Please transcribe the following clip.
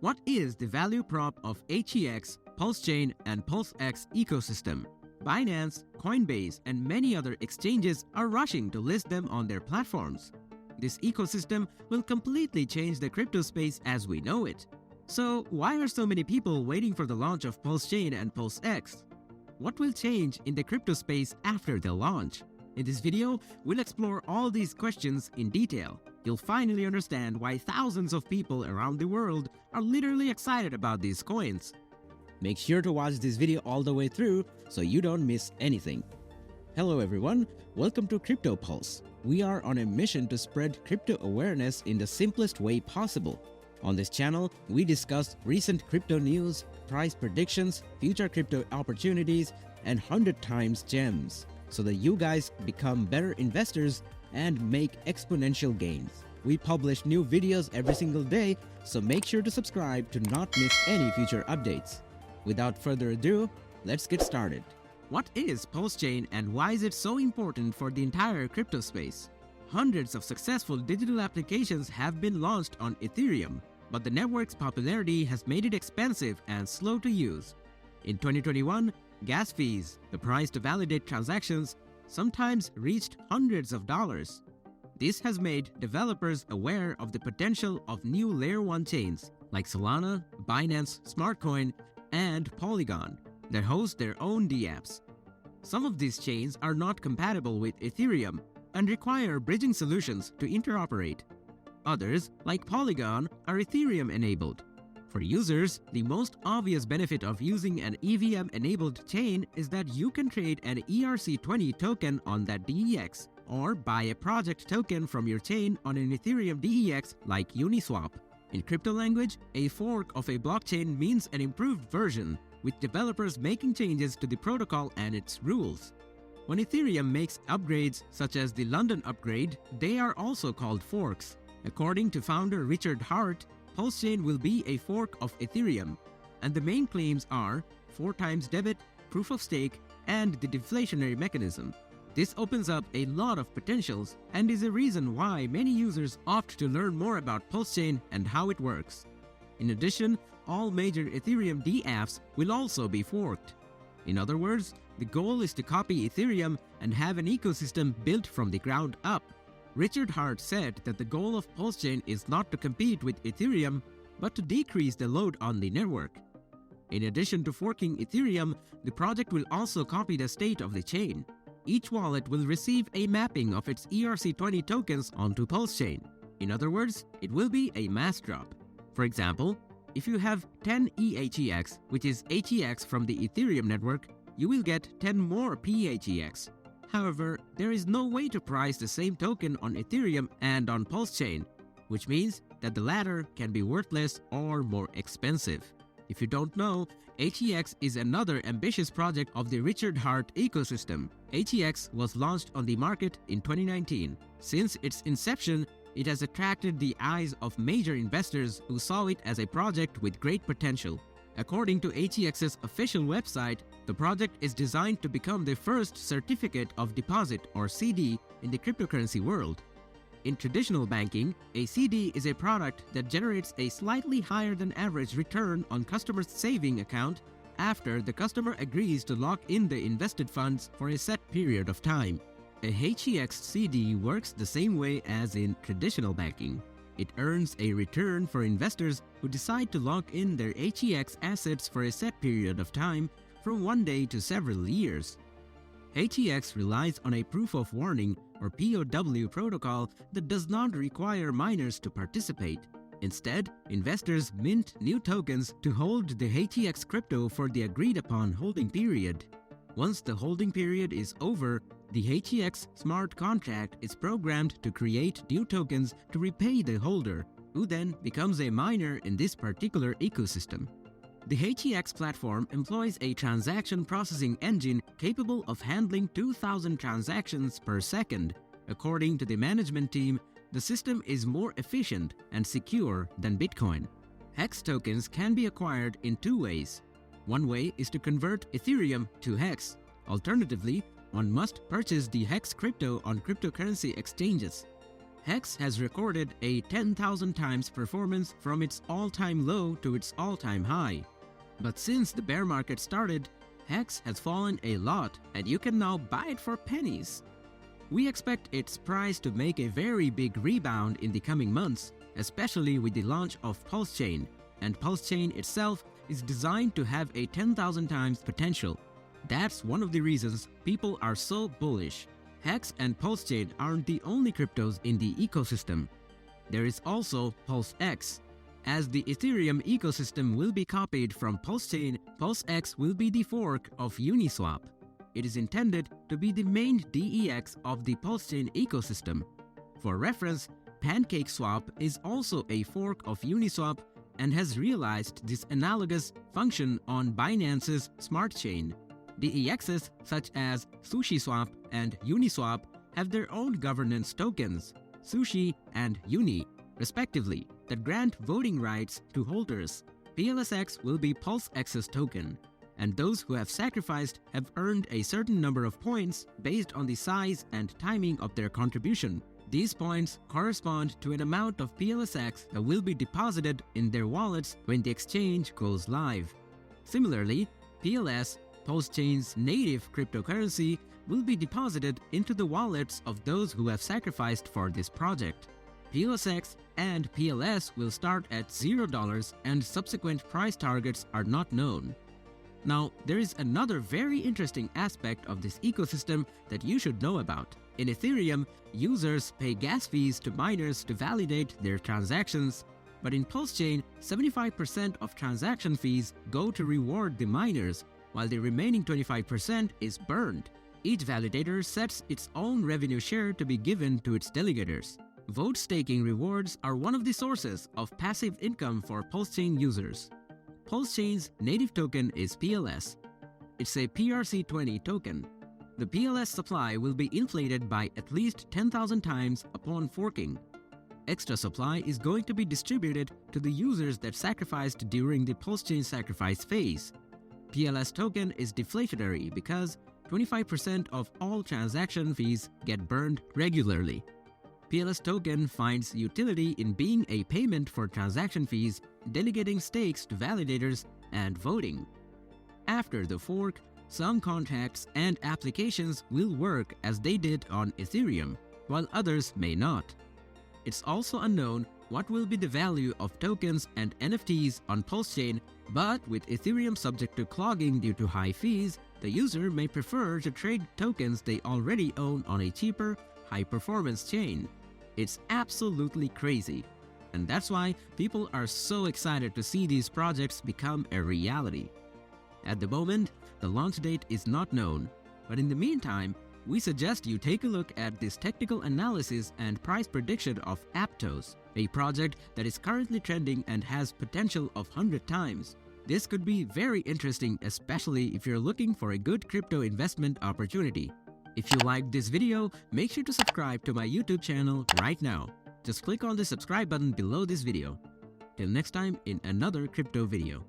What is the value prop of HEX, PulseChain, and PulseX ecosystem? Binance, Coinbase, and many other exchanges are rushing to list them on their platforms. This ecosystem will completely change the crypto space as we know it. So why are so many people waiting for the launch of PulseChain and PulseX? What will change in the crypto space after the launch? In this video, we'll explore all these questions in detail. You'll finally understand why thousands of people around the world are literally excited about these coins. Make sure to watch this video all the way through so you don't miss anything. Hello everyone, welcome to Crypto Pulse. We are on a mission to spread crypto awareness in the simplest way possible. On this channel, we discuss recent crypto news, price predictions, future crypto opportunities, and 100 times gems, so that you guys become better investors and make exponential gains. We publish new videos every single day, so make sure to subscribe to not miss any future updates. Without further ado, let's get started. What is PulseChain and why is it so important for the entire crypto space? Hundreds of successful digital applications have been launched on Ethereum, but the network's popularity has made it expensive and slow to use. In 2021, gas fees, the price to validate transactions, sometimes reached hundreds of dollars. This has made developers aware of the potential of new Layer 1 chains like Solana, Binance, Smartcoin, and Polygon that host their own dApps. Some of these chains are not compatible with Ethereum and require bridging solutions to interoperate. Others, like Polygon, are Ethereum-enabled. For users, the most obvious benefit of using an EVM-enabled chain is that you can trade an ERC20 token on that DEX or buy a project token from your chain on an Ethereum DEX like Uniswap. In crypto language, a fork of a blockchain means an improved version, with developers making changes to the protocol and its rules. When Ethereum makes upgrades such as the London upgrade, they are also called forks. According to founder Richard Hart, PulseChain will be a fork of Ethereum, and the main claims are 4 times debit, proof of stake, and the deflationary mechanism. This opens up a lot of potentials and is a reason why many users opt to learn more about PulseChain and how it works. In addition, all major Ethereum dApps will also be forked. In other words, the goal is to copy Ethereum and have an ecosystem built from the ground up. Richard Hart said that the goal of PulseChain is not to compete with Ethereum, but to decrease the load on the network. In addition to forking Ethereum, the project will also copy the state of the chain. Each wallet will receive a mapping of its ERC20 tokens onto PulseChain. In other words, it will be a mass drop. For example, if you have 10 EHEX, which is HEX from the Ethereum network, you will get 10 more PHEX. However, there is no way to price the same token on Ethereum and on PulseChain, which means that the latter can be worthless or more expensive. If you don't know, HEX is another ambitious project of the Richard Hart ecosystem. HEX was launched on the market in 2019. Since its inception, it has attracted the eyes of major investors who saw it as a project with great potential. According to HEX's official website, the project is designed to become the first certificate of deposit or CD in the cryptocurrency world. In traditional banking, a CD is a product that generates a slightly higher than average return on customer's saving account after the customer agrees to lock in the invested funds for a set period of time. A HEX CD works the same way as in traditional banking. It earns a return for investors who decide to lock in their HEX assets for a set period of time from 1 day to several years. HEX relies on a proof of warning or POW protocol that does not require miners to participate. Instead, investors mint new tokens to hold the HEX crypto for the agreed upon holding period. Once the holding period is over, the HEX smart contract is programmed to create new tokens to repay the holder, who then becomes a miner in this particular ecosystem. The HEX platform employs a transaction processing engine capable of handling 2,000 transactions per second. According to the management team, the system is more efficient and secure than Bitcoin. HEX tokens can be acquired in 2 ways. One way is to convert Ethereum to HEX. Alternatively, one must purchase the HEX crypto on cryptocurrency exchanges. HEX has recorded a 10,000 times performance from its all-time low to its all-time high. But since the bear market started, HEX has fallen a lot and you can now buy it for pennies. We expect its price to make a very big rebound in the coming months, especially with the launch of PulseChain, and PulseChain itself is designed to have a 10,000 times potential. That's one of the reasons people are so bullish. HEX and PulseChain aren't the only cryptos in the ecosystem. There is also PulseX. As the Ethereum ecosystem will be copied from PulseChain, PulseX will be the fork of Uniswap. It is intended to be the main DEX of the PulseChain ecosystem. For reference, PancakeSwap is also a fork of Uniswap and has realized this analogous function on Binance's Smart Chain. DEXs such as SushiSwap and Uniswap have their own governance tokens, Sushi and Uni, respectively, that grant voting rights to holders. PLSX will be PulseX's token, and those who have sacrificed have earned a certain number of points based on the size and timing of their contribution. These points correspond to an amount of PLSX that will be deposited in their wallets when the exchange goes live. Similarly, PLS, PulseChain's native cryptocurrency, will be deposited into the wallets of those who have sacrificed for this project. PLSX and PLS will start at $0 and subsequent price targets are not known. Now, there is another very interesting aspect of this ecosystem that you should know about. In Ethereum, users pay gas fees to miners to validate their transactions, but in PulseChain, 75% of transaction fees go to reward the miners, while the remaining 25% is burned. Each validator sets its own revenue share to be given to its delegators. Vote staking rewards are one of the sources of passive income for PulseChain users. PulseChain's native token is PLS. It's a PRC20 token. The PLS supply will be inflated by at least 10,000 times upon forking. Extra supply is going to be distributed to the users that sacrificed during the PulseChain sacrifice phase. PLS token is deflationary because 25% of all transaction fees get burned regularly. PLS token finds utility in being a payment for transaction fees, delegating stakes to validators, and voting. After the fork, some contracts and applications will work as they did on Ethereum, while others may not. It's also unknown what will be the value of tokens and NFTs on PulseChain, but with Ethereum subject to clogging due to high fees, the user may prefer to trade tokens they already own on a cheaper, high-performance chain. It's absolutely crazy. And that's why people are so excited to see these projects become a reality. At the moment, the launch date is not known, but in the meantime, we suggest you take a look at this technical analysis and price prediction of Aptos, a project that is currently trending and has potential of 100 times. This could be very interesting, especially if you're looking for a good crypto investment opportunity. If you liked this video, make sure to subscribe to my YouTube channel right now. Just click on the subscribe button below this video. Till next time in another crypto video.